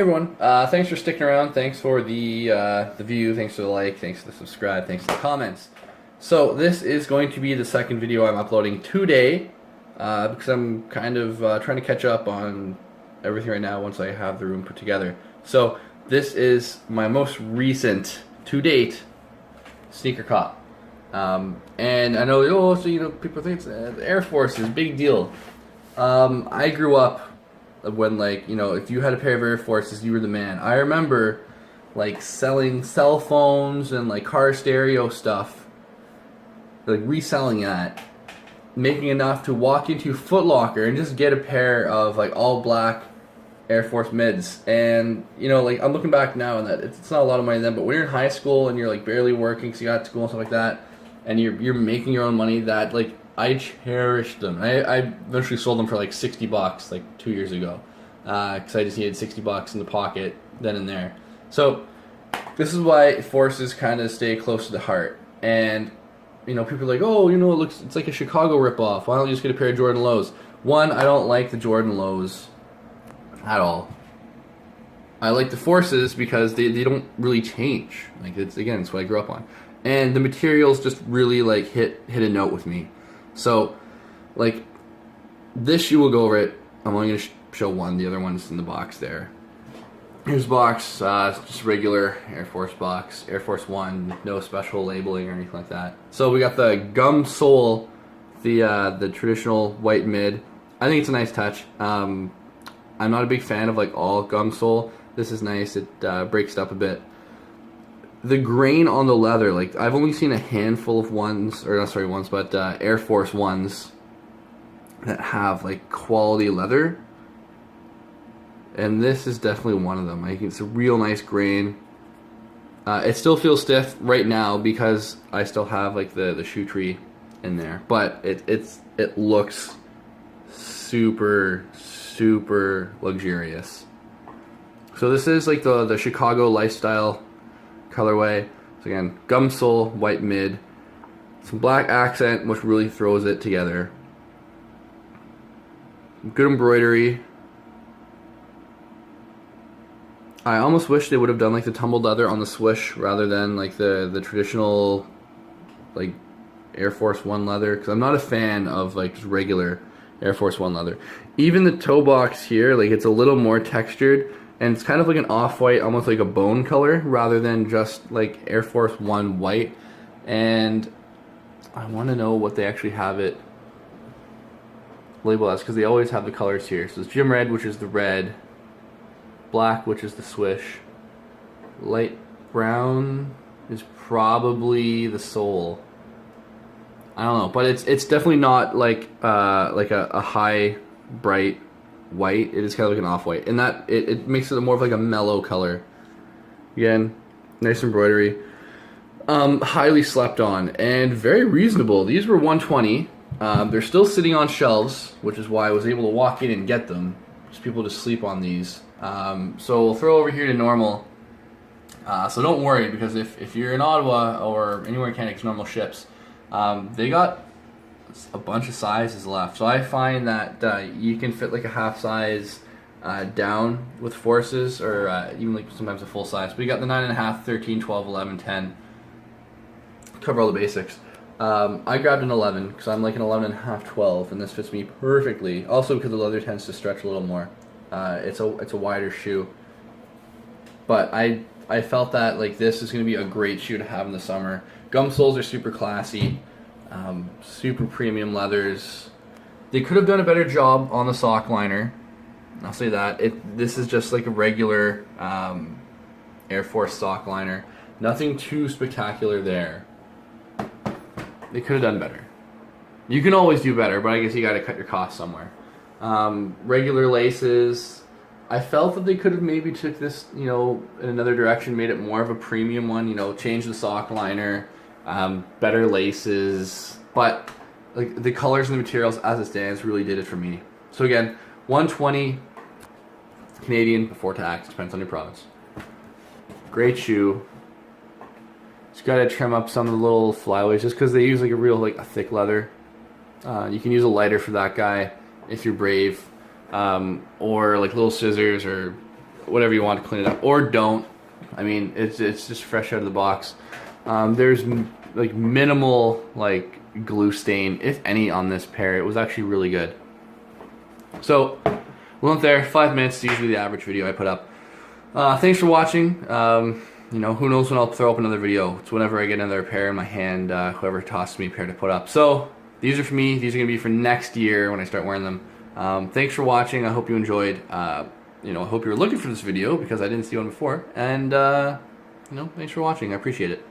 everyone, thanks for sticking around, thanks for the view, thanks for the like, thanks for the subscribe, thanks for the comments. So this is going to be the second video I'm uploading today, because I'm kind of trying to catch up on everything right now once I have the room put together. So this is my most recent, to date, sneaker cop. And I know, oh, so you know, people think it's, the Air Force is a big deal. I grew up when, like, you know, if you had a pair of Air Forces, you were the man. I remember, like, selling cell phones and, like, car stereo stuff, like, reselling that, making enough to walk into Foot Locker and just get a pair of, like, all black Air Force mids. And, you know, like, I'm looking back now and that it's not a lot of money then, but when you're in high school and you're, like, barely working because you got school and stuff like that, and you're making your own money, that, like, I cherished them. I eventually sold them for like $60 like 2 years ago, because I just needed $60 in the pocket then and there. So this is why Forces kind of stay close to the heart. And you know, people are like, oh, you know, it's like a Chicago ripoff. Why don't you just get a pair of Jordan Lows? One, I don't like the Jordan Lows at all. I like the Forces because they don't really change. Like, it's what I grew up on, and the materials just really like hit a note with me. So, like, this shoe will go over it. I'm only going to show one. The other one's in the box there. Here's the box. Just regular Air Force box. Air Force 1. No special labeling or anything like that. So we got the gum sole. The traditional white mid. I think it's a nice touch. I'm not a big fan of, like, all gum sole. This is nice. It breaks it up a bit. The grain on the leather, like, I've only seen a handful of ones, or not sorry ones, but Air Force ones that have, like, quality leather, and this is definitely one of them. Like, it's a real nice grain. It still feels stiff right now because I still have, like, the shoe tree in there, but it looks super luxurious. So this is like the Chicago lifestyle colorway. So again, gum sole, white mid, some black accent, which really throws it together. Good embroidery. I almost wish they would have done like the tumbled leather on the swoosh rather than like the traditional like Air Force One leather, because I'm not a fan of like just regular Air Force One leather. Even the toe box here, like, it's a little more textured. And it's kind of like an off-white, almost like a bone color, rather than just like Air Force One white. And I want to know what they actually have it labeled as, because they always have the colors here. So it's gym red, which is the red, black, which is the swish, light brown is probably the sole. I don't know, but it's definitely not like a high bright white. It is kind of like an off-white, and that it makes it more of like a mellow color. Again, nice embroidery. Highly slept on and very reasonable. These were $120. They're still sitting on shelves, which is why I was able to walk in and get them. Just people just sleep on these. So we'll throw over here to normal. So don't worry, because if you're in Ottawa or anywhere in Canada, 'cause normal ships, they got a bunch of sizes left. So I find that you can fit like a half size down with Forces, or even like sometimes a full size. But you got the 9.5, 13, 12, 11, 10. Cover all the basics. I grabbed an 11 because I'm like an 11.5, 12, and this fits me perfectly. Also because the leather tends to stretch a little more. It's a wider shoe. But I felt that like this is going to be a great shoe to have in the summer. Gum soles are super classy. Super premium leathers. They could have done a better job on the sock liner. I'll say that. This is just like a regular Air Force sock liner. Nothing too spectacular there. They could have done better. You can always do better, but I guess you got to cut your costs somewhere. Regular laces. I felt that they could have maybe took this, you know, in another direction, made it more of a premium one. You know, change the sock liner. Better laces, but like the colors and the materials as it stands really did it for me. So again, $120 Canadian before tax, depends on your province. Great shoe. Just gotta trim up some of the little flyaways just because they use like a thick leather. You can use a lighter for that guy if you're brave, or like little scissors or whatever you want to clean it up, or don't. I mean, it's just fresh out of the box. There's like minimal like glue stain, if any, on this pair. It was actually really good. So we went there. 5 minutes is usually the average video I put up. Thanks for watching. You know, who knows when I'll throw up another video. It's whenever I get another pair in my hand, whoever tosses me a pair to put up. So these are for me. These are gonna be for next year when I start wearing them. Thanks for watching. I hope you enjoyed. You know, I hope you were looking for this video because I didn't see one before. And you know, thanks for watching. I appreciate it.